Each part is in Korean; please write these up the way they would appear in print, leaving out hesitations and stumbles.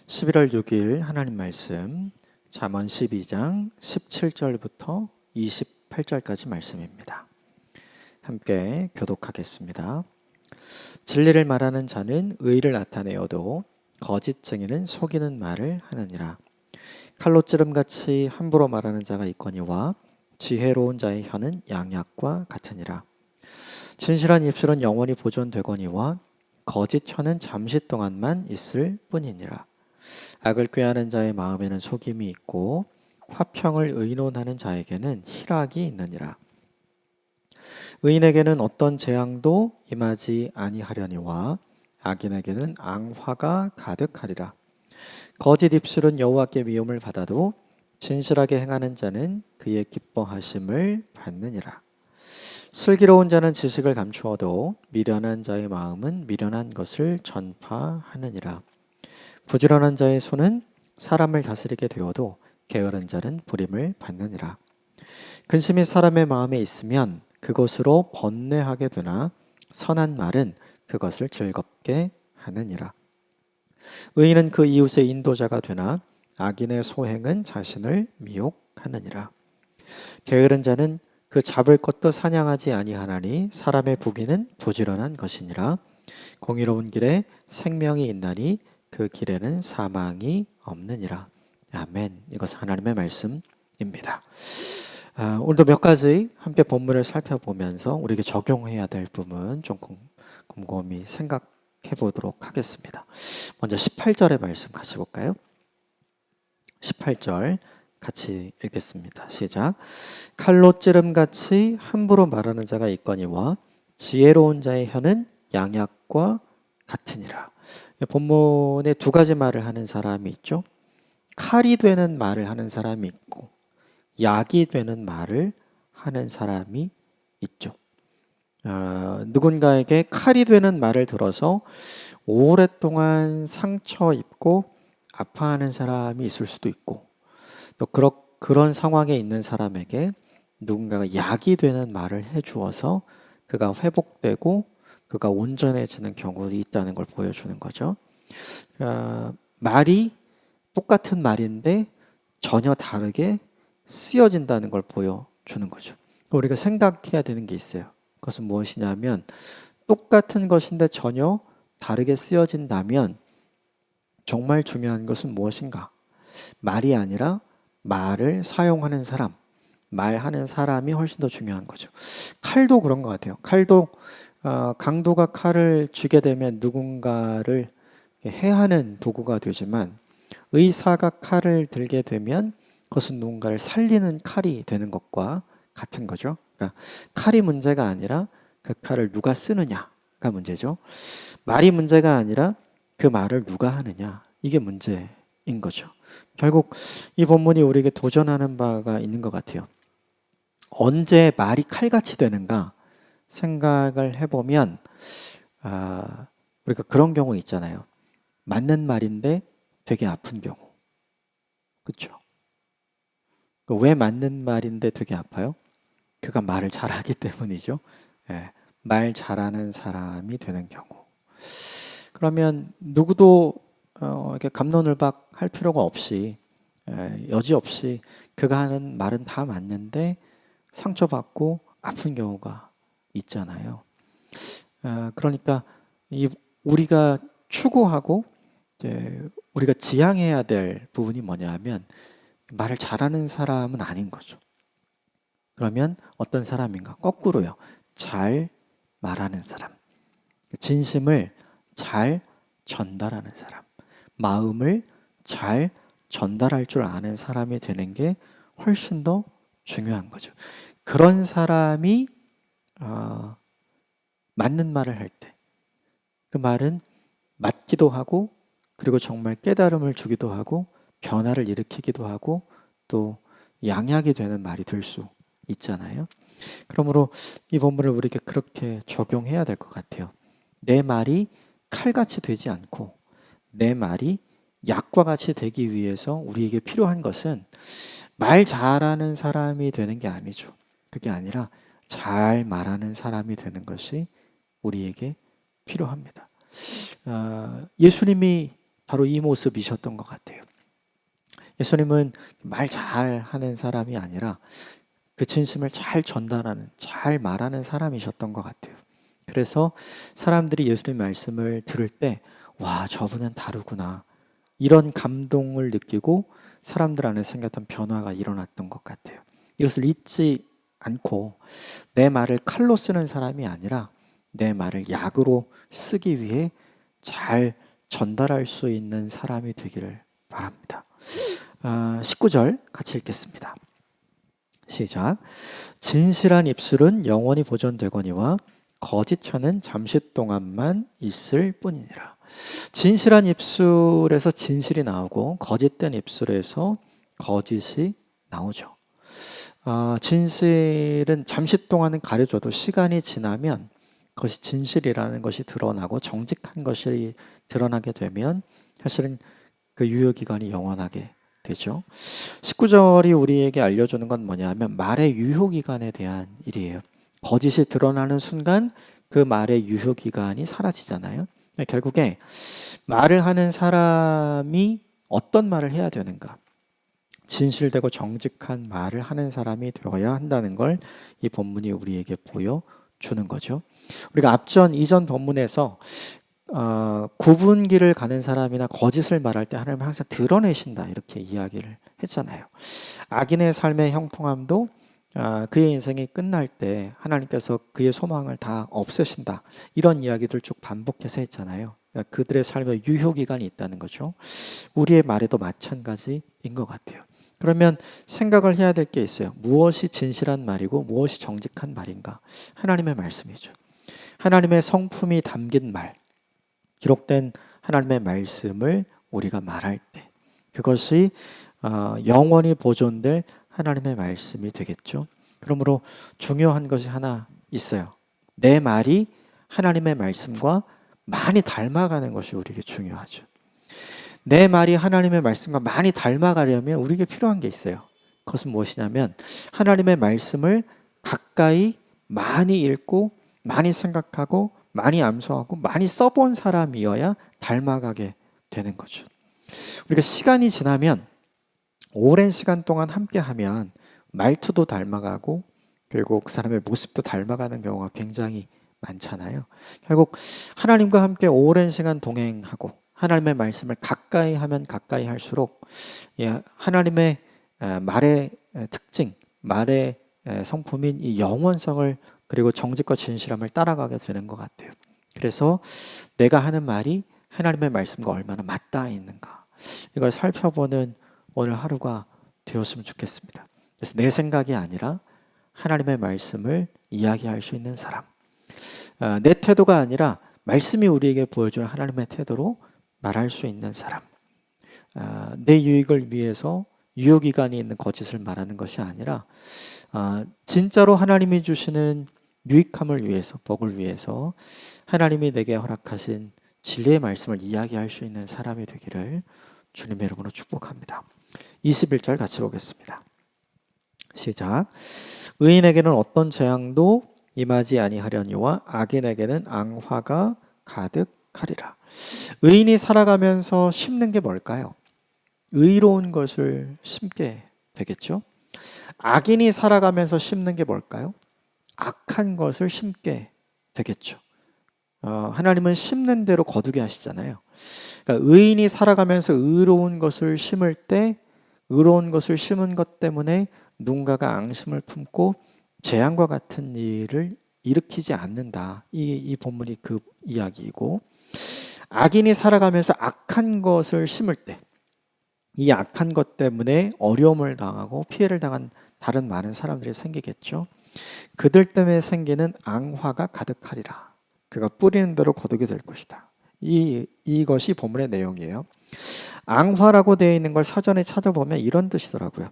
11월 6일 하나님 말씀 잠언 12장 17절부터 28절까지 말씀입니다. 함께 교독하겠습니다. 진리를 말하는 자는 의를 나타내어도 거짓 증인은 속이는 말을 하느니라. 칼로 찌름같이 함부로 말하는 자가 있거니와 지혜로운 자의 혀는 양약과 같으니라. 진실한 입술은 영원히 보존되거니와 거짓 혀는 잠시 동안만 있을 뿐이니라. 악을 꾀하는 자의 마음에는 속임이 있고 화평을 의논하는 자에게는 희락이 있느니라. 의인에게는 어떤 재앙도 임하지 아니하려니와 악인에게는 앙화가 가득하리라. 거짓 입술은 여호와께 미움을 받아도 진실하게 행하는 자는 그의 기뻐하심을 받느니라. 슬기로운 자는 지식을 감추어도 미련한 자의 마음은 미련한 것을 전파하느니라. 부지런한 자의 손은 사람을 다스리게 되어도 게으른 자는 부림을 받느니라. 근심이 사람의 마음에 있으면 그것으로 번뇌하게 되나 선한 말은 그것을 즐겁게 하느니라. 의인은 그 이웃의 인도자가 되나 악인의 소행은 자신을 미혹하느니라. 게으른 자는 그 잡을 것도 사냥하지 아니하나니 사람의 부귀는 부지런한 것이니라. 공의로운 길에 생명이 있나니 그 길에는 사망이 없느니라. 아멘. 이것은 하나님의 말씀입니다. 오늘도 몇 가지 함께 본문을 살펴보면서 우리에게 적용해야 될 부분 좀 곰곰이 생각해 보도록 하겠습니다. 먼저 18절의 말씀 같이 볼까요? 18절 같이 읽겠습니다. 시작. 칼로 찌름같이 함부로 말하는 자가 있거니와 지혜로운 자의 혀는 양약과 같으니라. 본문에 두 가지 말을 하는 사람이 있죠. 칼이 되는 말을 하는 사람이 있고 약이 되는 말을 하는 사람이 있죠. 누군가에게 칼이 되는 말을 들어서 오랫동안 상처 입고 아파하는 사람이 있을 수도 있고 또 그런 상황에 있는 사람에게 누군가가 약이 되는 말을 해주어서 그가 회복되고 그가 온전해지는 경우도 있다는 걸 보여주는 거죠. 말이 똑같은 말인데 전혀 다르게 쓰여진다는 걸 보여주는 거죠. 우리가 생각해야 되는 게 있어요. 그것은 무엇이냐면 똑같은 것인데 전혀 다르게 쓰여진다면 정말 중요한 것은 무엇인가? 말이 아니라 말을 사용하는 사람, 말하는 사람이 훨씬 더 중요한 거죠. 칼도 그런 것 같아요. 칼도 강도가 칼을 쥐게 되면 누군가를 해하는 도구가 되지만 의사가 칼을 들게 되면 그것은 누군가를 살리는 칼이 되는 것과 같은 거죠. 그러니까 칼이 문제가 아니라 그 칼을 누가 쓰느냐가 문제죠. 말이 문제가 아니라 그 말을 누가 하느냐, 이게 문제인 거죠. 결국 이 본문이 우리에게 도전하는 바가 있는 것 같아요. 언제 말이 칼같이 되는가 생각을 해보면 우리가 그런 경우 있잖아요. 맞는 말인데 되게 아픈 경우. 그렇죠? 왜 맞는 말인데 되게 아파요? 그가 말을 잘하기 때문이죠. 예, 말 잘하는 사람이 되는 경우. 그러면 누구도 이렇게 갑론을박 할 필요가 없이 여지없이 그가 하는 말은 다 맞는데 상처받고 아픈 경우가 있잖아요. 그러니까 우리가 추구하고 이제 우리가 지향해야 될 부분이 뭐냐면 말을 잘하는 사람은 아닌 거죠. 그러면 어떤 사람인가? 거꾸로요. 잘 말하는 사람. 진심을 잘 전달하는 사람. 마음을 잘 전달할 줄 아는 사람이 되는 게 훨씬 더 중요한 거죠. 그런 사람이 맞는 말을 할 때 그 말은 맞기도 하고 그리고 정말 깨달음을 주기도 하고 변화를 일으키기도 하고 또 양약이 되는 말이 될 수 있잖아요. 그러므로 이 본문을 우리에게 그렇게 적용해야 될 것 같아요. 내 말이 칼같이 되지 않고 내 말이 약과 같이 되기 위해서 우리에게 필요한 것은 말 잘하는 사람이 되는 게 아니죠. 그게 아니라 잘 말하는 사람이 되는 것이 우리에게 필요합니다. 예수님이 바로 이 모습이셨던 것 같아요. 예수님은 말 잘하는 사람이 아니라 그 진심을 잘 전달하는, 잘 말하는 사람이셨던 것 같아요. 그래서 사람들이 예수님 말씀을 들을 때, 와, 저분은 다르구나, 이런 감동을 느끼고 사람들 안에 생겼던 변화가 일어났던 것 같아요. 이것을 잊지 않고 내 말을 칼로 쓰는 사람이 아니라 내 말을 약으로 쓰기 위해 잘 전달할 수 있는 사람이 되기를 바랍니다. 19절 같이 읽겠습니다. 시작. 진실한 입술은 영원히 보존되거니와 거짓 혀는 잠시 동안만 있을 뿐이니라. 진실한 입술에서 진실이 나오고 거짓된 입술에서 거짓이 나오죠. 진실은 잠시 동안은 가려져도 시간이 지나면 그것이 진실이라는 것이 드러나고 정직한 것이 드러나게 되면 사실은 그 유효기간이 영원하게 되죠. 19절이 우리에게 알려주는 건 뭐냐면 말의 유효기간에 대한 일이에요. 거짓이 드러나는 순간 그 말의 유효기간이 사라지잖아요. 결국에 말을 하는 사람이 어떤 말을 해야 되는가? 진실되고 정직한 말을 하는 사람이 되어야 한다는 걸 이 본문이 우리에게 보여주는 거죠. 우리가 이전 본문에서 구분기를 가는 사람이나 거짓을 말할 때 하나님은 항상 드러내신다, 이렇게 이야기를 했잖아요. 악인의 삶의 형통함도 그의 인생이 끝날 때 하나님께서 그의 소망을 다 없애신다, 이런 이야기들 쭉 반복해서 했잖아요. 그러니까 그들의 삶의 유효기간이 있다는 거죠. 우리의 말에도 마찬가지인 것 같아요. 그러면 생각을 해야 될 게 있어요. 무엇이 진실한 말이고 무엇이 정직한 말인가? 하나님의 말씀이죠. 하나님의 성품이 담긴 말, 기록된 하나님의 말씀을 우리가 말할 때 그것이 영원히 보존될 하나님의 말씀이 되겠죠. 그러므로 중요한 것이 하나 있어요. 내 말이 하나님의 말씀과 많이 닮아가는 것이 우리에게 중요하죠. 내 말이 하나님의 말씀과 많이 닮아가려면 우리에게 필요한 게 있어요. 그것은 무엇이냐면 하나님의 말씀을 가까이 많이 읽고 많이 생각하고 많이 암송하고 많이 써본 사람이어야 닮아가게 되는 거죠. 우리가 시간이 지나면, 오랜 시간 동안 함께하면 말투도 닮아가고 그리고 그 사람의 모습도 닮아가는 경우가 굉장히 많잖아요. 결국 하나님과 함께 오랜 시간 동행하고 하나님의 말씀을 가까이 하면 가까이 할수록 하나님의 말의 특징, 말의 성품인 이 영원성을 그리고 정직과 진실함을 따라가게 되는 것 같아요. 그래서 내가 하는 말이 하나님의 말씀과 얼마나 맞닿아 있는가, 이걸 살펴보는 오늘 하루가 되었으면 좋겠습니다. 그래서 내 생각이 아니라 하나님의 말씀을 이야기할 수 있는 사람, 내 태도가 아니라 말씀이 우리에게 보여주는 하나님의 태도로 말할 수 있는 사람, 내 유익을 위해서 유효기간이 있는 거짓을 말하는 것이 아니라 진짜로 하나님이 주시는 유익함을 위해서, 복을 위해서 하나님이 내게 허락하신 진리의 말씀을 이야기할 수 있는 사람이 되기를 주님의 이름으로 축복합니다. 21절 같이 보겠습니다. 시작. 의인에게는 어떤 재앙도 임하지 아니하려니와 악인에게는 앙화가 가득하리라. 의인이 살아가면서 심는 게 뭘까요? 의로운 것을 심게 되겠죠. 악인이 살아가면서 심는 게 뭘까요? 악한 것을 심게 되겠죠. 하나님은 심는 대로 거두게 하시잖아요. 그러니까 의인이 살아가면서 의로운 것을 심을 때 의로운 것을 심은 것 때문에 누군가가 앙심을 품고 재앙과 같은 일을 일으키지 않는다. 이 본문이 그 이야기이고, 악인이 살아가면서 악한 것을 심을 때 이 악한 것 때문에 어려움을 당하고 피해를 당한 다른 많은 사람들이 생기겠죠. 그들 때문에 생기는 앙화가 가득하리라. 그가 뿌리는 대로 거두게 될 것이다. 이것이 본문의 내용이에요. 앙화라고 되어 있는 걸 사전에 찾아보면 이런 뜻이더라고요.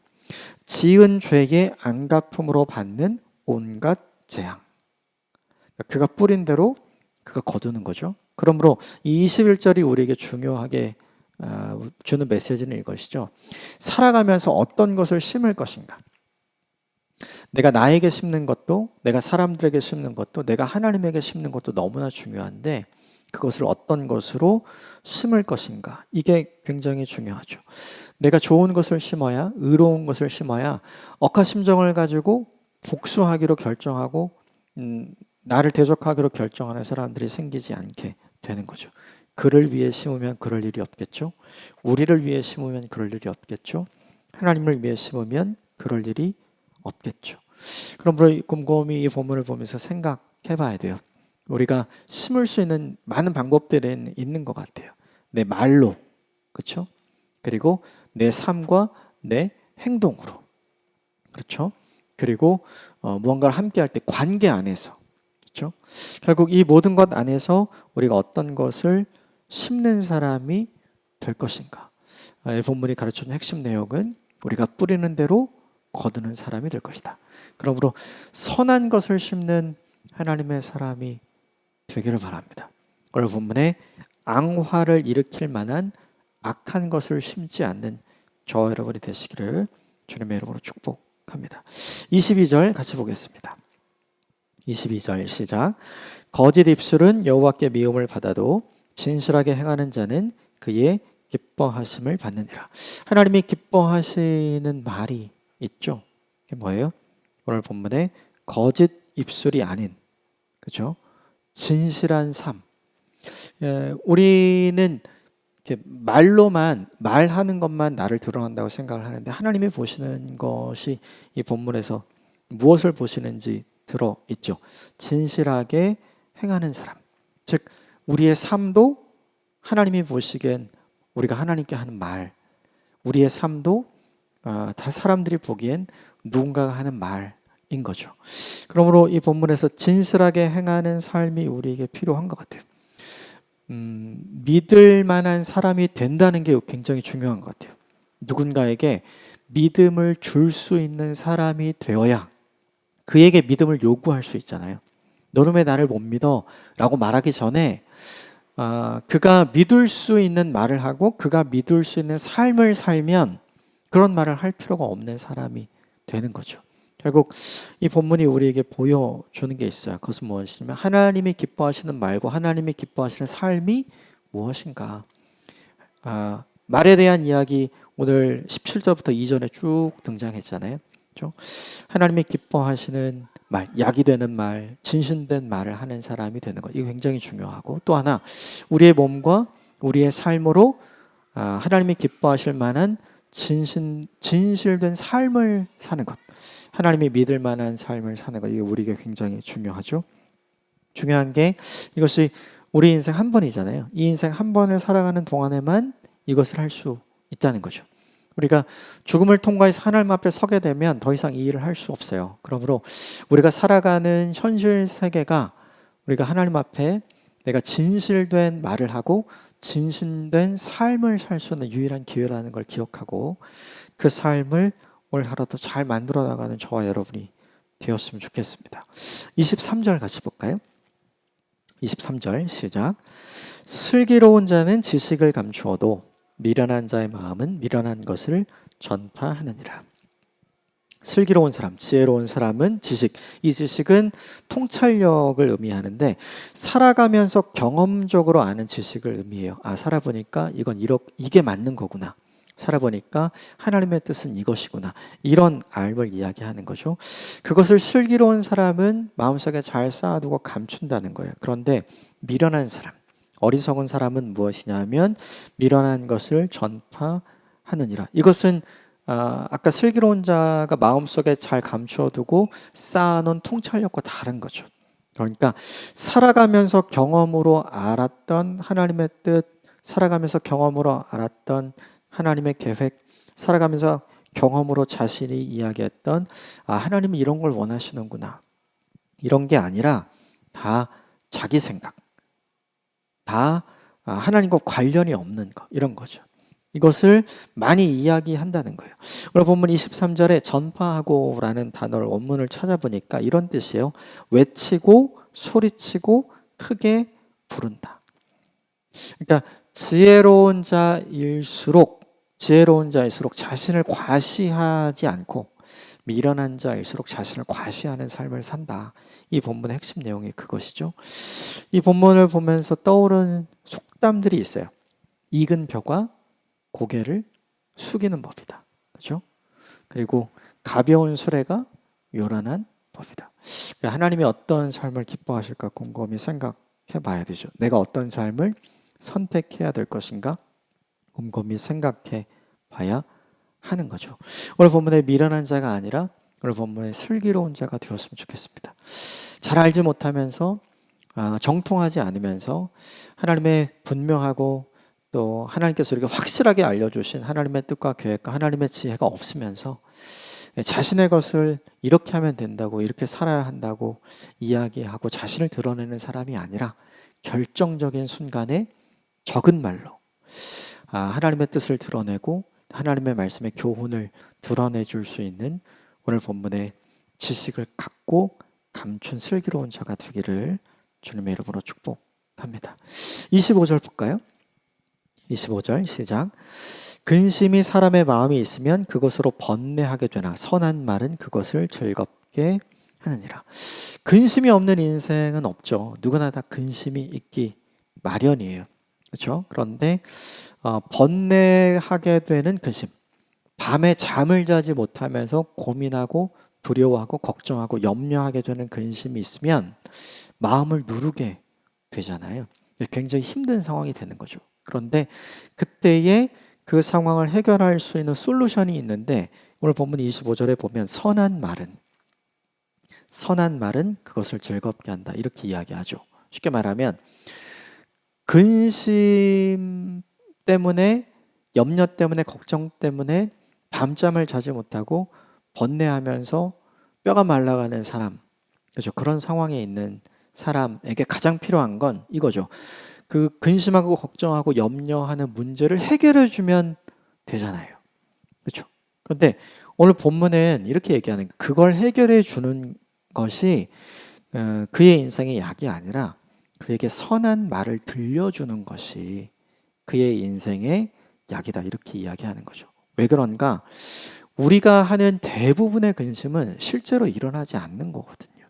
지은 죄의 안갚음으로 받는 온갖 재앙. 그가 뿌린 대로 그가 거두는 거죠. 그러므로 이 21절이 우리에게 중요하게 주는 메시지는 이것이죠. 살아가면서 어떤 것을 심을 것인가. 내가 나에게 심는 것도, 내가 사람들에게 심는 것도, 내가 하나님에게 심는 것도 너무나 중요한데, 그것을 어떤 것으로 심을 것인가. 이게 굉장히 중요하죠. 내가 좋은 것을 심어야, 의로운 것을 심어야 억하심정을 가지고 복수하기로 결정하고 나를 대적하기로 결정하는 사람들이 생기지 않게 되는 거죠. 그를 위해 심으면 그럴 일이 없겠죠. 우리를 위해 심으면 그럴 일이 없겠죠. 하나님을 위해 심으면 그럴 일이 없겠죠. 그러므로 곰곰이 이 본문을 보면서 생각해 봐야 돼요. 우리가 심을 수 있는 많은 방법들은 있는 것 같아요. 내 말로, 그렇죠? 그리고 내 삶과 내 행동으로, 그렇죠? 그리고 무언가를 함께할 때 관계 안에서, 그렇죠? 결국 이 모든 것 안에서 우리가 어떤 것을 심는 사람이 될 것인가. 이 본문이 가르쳐주는 핵심 내용은 우리가 뿌리는 대로 거두는 사람이 될 것이다. 그러므로 선한 것을 심는 하나님의 사람이 되기를 바랍니다. 오늘 본문에 앙화를 일으킬 만한 악한 것을 심지 않는 저와 여러분이 되시기를 주님의 이름으로 축복합니다. 22절 같이 보겠습니다. 22절 시작. 거짓 입술은 여호와께 미움을 받아도 진실하게 행하는 자는 그의 기뻐하심을 받느니라. 하나님이 기뻐하시는 말이 있죠. 그게 뭐예요? 오늘 본문에 거짓 입술이 아닌, 그렇죠? 진실한 삶. 우리는 이렇게 말로만 말하는 것만 나를 드러난다고 생각을 하는데 하나님이 보시는 것이 이 본문에서 무엇을 보시는지 들어 있죠. 진실하게 행하는 사람. 즉 우리의 삶도 하나님이 보시기엔 우리가 하나님께 하는 말, 우리의 삶도 다 사람들이 보기엔 누군가가 하는 말인 거죠. 그러므로 이 본문에서 진실하게 행하는 삶이 우리에게 필요한 것 같아요. 믿을 만한 사람이 된다는 게 굉장히 중요한 것 같아요. 누군가에게 믿음을 줄 수 있는 사람이 되어야 그에게 믿음을 요구할 수 있잖아요. 너는 왜 나를 못 믿어? 라고 말하기 전에 그가 믿을 수 있는 말을 하고 그가 믿을 수 있는 삶을 살면 그런 말을 할 필요가 없는 사람이 되는 거죠. 결국 이 본문이 우리에게 보여주는 게 있어요. 그것은 무엇이냐면 하나님이 기뻐하시는 말과 하나님이 기뻐하시는 삶이 무엇인가. 말에 대한 이야기 오늘 17절부터 2절에 쭉 등장했잖아요. 그렇죠? 하나님이 기뻐하시는 말, 약이 되는 말, 진실된 말을 하는 사람이 되는 것. 이거 굉장히 중요하고 또 하나 우리의 몸과 우리의 삶으로 하나님이 기뻐하실 만한 진실된 삶을 사는 것. 하나님이 믿을 만한 삶을 사는 것. 이게 우리에게 굉장히 중요하죠. 중요한 게 이것이 우리 인생 한 번이잖아요. 이 인생 한 번을 살아가는 동안에만 이것을 할 수 있다는 거죠. 우리가 죽음을 통과해서 하나님 앞에 서게 되면 더 이상 이 일을 할 수 없어요. 그러므로 우리가 살아가는 현실 세계가 우리가 하나님 앞에 내가 진실된 말을 하고 진실된 삶을 살 수 있는 유일한 기회라는 걸 기억하고 그 삶을 올 하루도 잘 만들어 나가는 저와 여러분이 되었으면 좋겠습니다. 23절 같이 볼까요? 23절 시작. 슬기로운 자는 지식을 감추어도 미련한 자의 마음은 미련한 것을 전파하느니라. 슬기로운 사람, 지혜로운 사람은 지식. 이 지식은 통찰력을 의미하는데 살아가면서 경험적으로 아는 지식을 의미해요. 살아보니까 이게 맞는 거구나. 살아보니까 하나님의 뜻은 이것이구나. 이런 알을 이야기하는 거죠. 그것을 슬기로운 사람은 마음속에 잘 쌓아두고 감춘다는 거예요. 그런데 미련한 사람, 어리석은 사람은 무엇이냐면 미련한 것을 전파하느니라. 이것은 아까 슬기로운 자가 마음속에 잘 감추어두고 쌓아놓은 통찰력과 다른 거죠. 그러니까 살아가면서 경험으로 알았던 하나님의 뜻, 살아가면서 경험으로 알았던 하나님의 계획, 살아가면서 경험으로 자신이 이야기했던 하나님이 이런 걸 원하시는구나. 이런 게 아니라 다 자기 생각, 다 하나님과 관련이 없는 것, 이런 거죠. 이것을 많이 이야기한다는 거예요. 오늘 본문 23절에 전파하고라는 단어를 원문을 찾아보니까 이런 뜻이에요. 외치고 소리치고 크게 부른다. 그러니까 지혜로운 자일수록 자신을 과시하지 않고 미련한 자일수록 자신을 과시하는 삶을 산다. 이 본문의 핵심 내용이 그것이죠. 이 본문을 보면서 떠오르는 속담들이 있어요. 익은 벼가 고개를 숙이는 법이다. 그렇죠? 그리고 가벼운 수레가 요란한 법이다. 하나님이 어떤 삶을 기뻐하실까 곰곰이 생각해 봐야 되죠. 내가 어떤 삶을 선택해야 될 것인가 곰곰이 생각해 봐야 하는 거죠. 오늘 본문에 미련한 자가 아니라 오늘 본문에 슬기로운 자가 되었으면 좋겠습니다. 잘 알지 못하면서 정통하지 않으면서 하나님의 분명하고 또 하나님께서 우리가 확실하게 알려주신 하나님의 뜻과 계획과 하나님의 지혜가 없으면서 자신의 것을 이렇게 하면 된다고 이렇게 살아야 한다고 이야기하고 자신을 드러내는 사람이 아니라 결정적인 순간에 적은 말로 하나님의 뜻을 드러내고 하나님의 말씀의 교훈을 드러내 줄 수 있는 오늘 본문의 지식을 갖고 감춘 슬기로운 자가 되기를 주님의 이름으로 축복합니다. 25절 볼까요? 25절 시작. 근심이 사람의 마음이 있으면 그것으로 번뇌하게 되나 선한 말은 그것을 즐겁게 하느니라. 근심이 없는 인생은 없죠. 누구나 다 근심이 있기 마련이에요. 그렇죠? 그런데 번뇌하게 되는 근심, 밤에 잠을 자지 못하면서 고민하고 두려워하고 걱정하고 염려하게 되는 근심이 있으면 마음을 누르게 되잖아요. 굉장히 힘든 상황이 되는 거죠. 그런데 그때에 그 상황을 해결할 수 있는 솔루션이 있는데 오늘 본문 25절에 보면 선한 말은 그것을 즐겁게 한다 이렇게 이야기하죠. 쉽게 말하면 근심 때문에 염려 때문에 걱정 때문에 밤잠을 자지 못하고 번뇌하면서 뼈가 말라가는 사람, 그렇죠? 그런 상황에 있는 사람에게 가장 필요한 건 이거죠. 그 근심하고 걱정하고 염려하는 문제를 해결해 주면 되잖아요. 그렇죠? 그런데 오늘 본문은 이렇게 얘기하는 거예요. 그걸 해결해 주는 것이 그의 인생의 약이 아니라 그에게 선한 말을 들려주는 것이 그의 인생의 약이다 이렇게 이야기하는 거죠. 왜 그런가? 우리가 하는 대부분의 근심은 실제로 일어나지 않는 거거든요.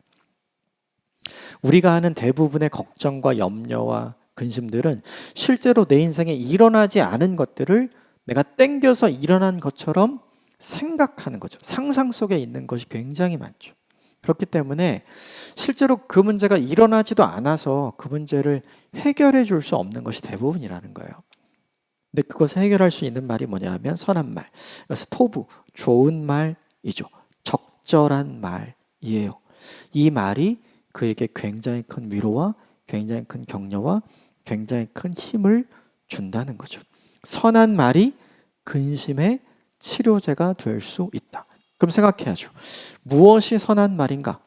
우리가 하는 대부분의 걱정과 염려와 근심들은 실제로 내 인생에 일어나지 않은 것들을 내가 땡겨서 일어난 것처럼 생각하는 거죠. 상상 속에 있는 것이 굉장히 많죠. 그렇기 때문에 실제로 그 문제가 일어나지도 않아서 그 문제를 해결해 줄 수 없는 것이 대부분이라는 거예요. 근데 그것을 해결할 수 있는 말이 뭐냐면 선한 말. 그래서 토부, 좋은 말이죠. 적절한 말이에요. 이 말이 그에게 굉장히 큰 위로와 굉장히 큰 격려와 굉장히 큰 힘을 준다는 거죠. 선한 말이 근심의 치료제가 될 수 있다. 그럼 생각해야죠. 무엇이 선한 말인가?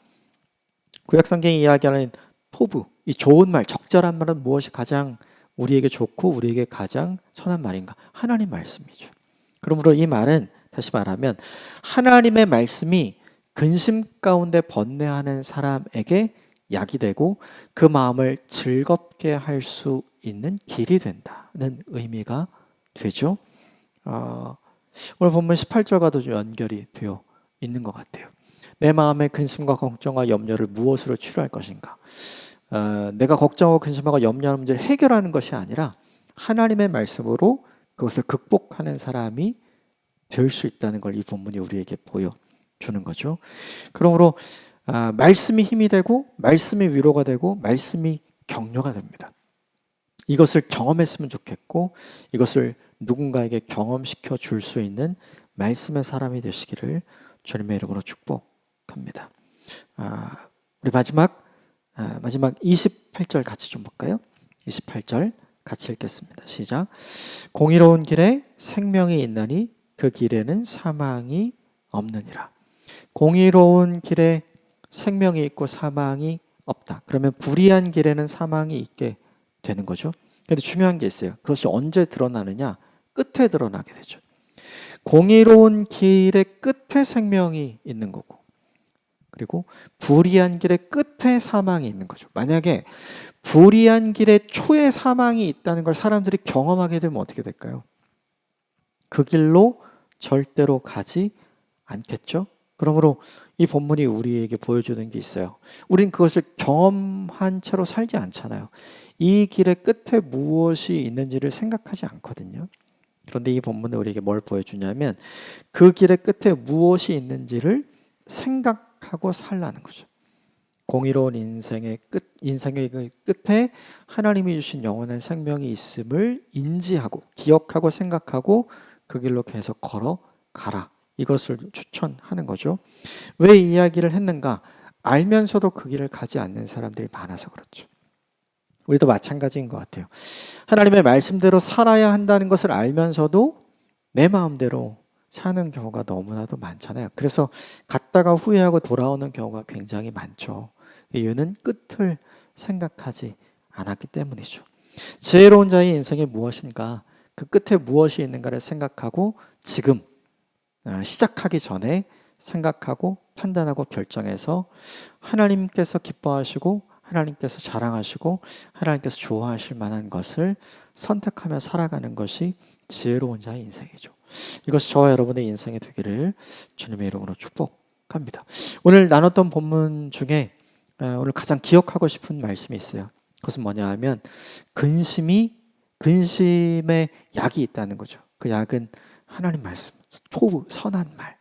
구약성경이 이야기하는 토부, 이 좋은 말, 적절한 말은 무엇이 가장 우리에게 좋고 우리에게 가장 선한 말인가? 하나님 말씀이죠. 그러므로 이 말은 다시 말하면 하나님의 말씀이 근심 가운데 번뇌하는 사람에게 약이 되고 그 마음을 즐겁게 할 수 있는 길이 된다는 의미가 되죠. 오늘 본문 18절과도 좀 연결이 되어 있는 것 같아요. 내 마음의 근심과 걱정과 염려를 무엇으로 치료할 것인가? 내가 걱정하고 근심하고 염려하는 문제를 해결하는 것이 아니라 하나님의 말씀으로 그것을 극복하는 사람이 될 수 있다는 걸 이 본문이 우리에게 보여주는 거죠. 그러므로 말씀이 힘이 되고 말씀이 위로가 되고 말씀이 격려가 됩니다. 이것을 경험했으면 좋겠고 이것을 누군가에게 경험시켜 줄 수 있는 말씀의 사람이 되시기를 주님의 이름으로 축복합니다. 우리 마지막 28절 같이 좀 볼까요? 28절 같이 읽겠습니다. 시작. 공의로운 길에 생명이 있나니 그 길에는 사망이 없느니라. 공의로운 길에 생명이 있고 사망이 없다. 그러면 불의한 길에는 사망이 있게 되는 거죠. 그런데 중요한 게 있어요. 그것이 언제 드러나느냐? 끝에 드러나게 되죠. 공의로운 길의 끝에 생명이 있는 거고 그리고 불의한 길의 끝에 사망이 있는 거죠. 만약에 불의한 길의 초에 사망이 있다는 걸 사람들이 경험하게 되면 어떻게 될까요? 그 길로 절대로 가지 않겠죠. 그러므로 이 본문이 우리에게 보여주는 게 있어요. 우린 그것을 경험한 채로 살지 않잖아요. 이 길의 끝에 무엇이 있는지를 생각하지 않거든요. 그런데 이 본문은 우리에게 뭘 보여주냐면 그 길의 끝에 무엇이 있는지를 생각하고 살라는 거죠. 공의로운 인생의 그 끝에 하나님이 주신 영원한 생명이 있음을 인지하고 기억하고 생각하고 그 길로 계속 걸어가라. 이것을 추천하는 거죠. 왜 이 이야기를 했는가? 알면서도 그 길을 가지 않는 사람들이 많아서 그렇죠. 우리도 마찬가지인 것 같아요. 하나님의 말씀대로 살아야 한다는 것을 알면서도 내 마음대로 사는 경우가 너무나도 많잖아요. 그래서 갔다가 후회하고 돌아오는 경우가 굉장히 많죠. 이유는 끝을 생각하지 않았기 때문이죠. 지혜로운 자의 인생이 무엇인가? 그 끝에 무엇이 있는가를 생각하고 지금 시작하기 전에 생각하고 판단하고 결정해서 하나님께서 기뻐하시고 하나님께서 자랑하시고 하나님께서 좋아하실 만한 것을 선택하며 살아가는 것이 지혜로운 자의 인생이죠. 이것이 저와 여러분의 인생이 되기를 주님의 이름으로 축복합니다. 오늘 나눴던 본문 중에 오늘 가장 기억하고 싶은 말씀이 있어요. 그것은 뭐냐 하면 근심의 약이 있다는 거죠. 그 약은 하나님 말씀, 토부, 선한 말.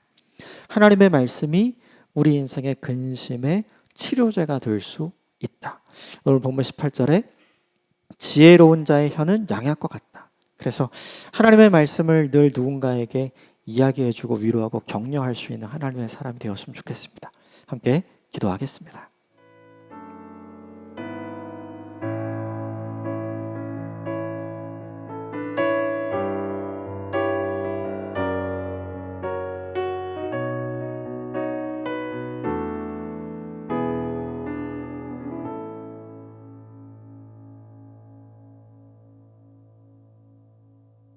하나님의 말씀이 우리 인생의 근심의 치료제가 될 수 있다. 오늘 본문 18절에 지혜로운 자의 혀는 양약과 같다. 그래서 하나님의 말씀을 늘 누군가에게 이야기해주고 위로하고 격려할 수 있는 하나님의 사람이 되었으면 좋겠습니다. 함께 기도하겠습니다.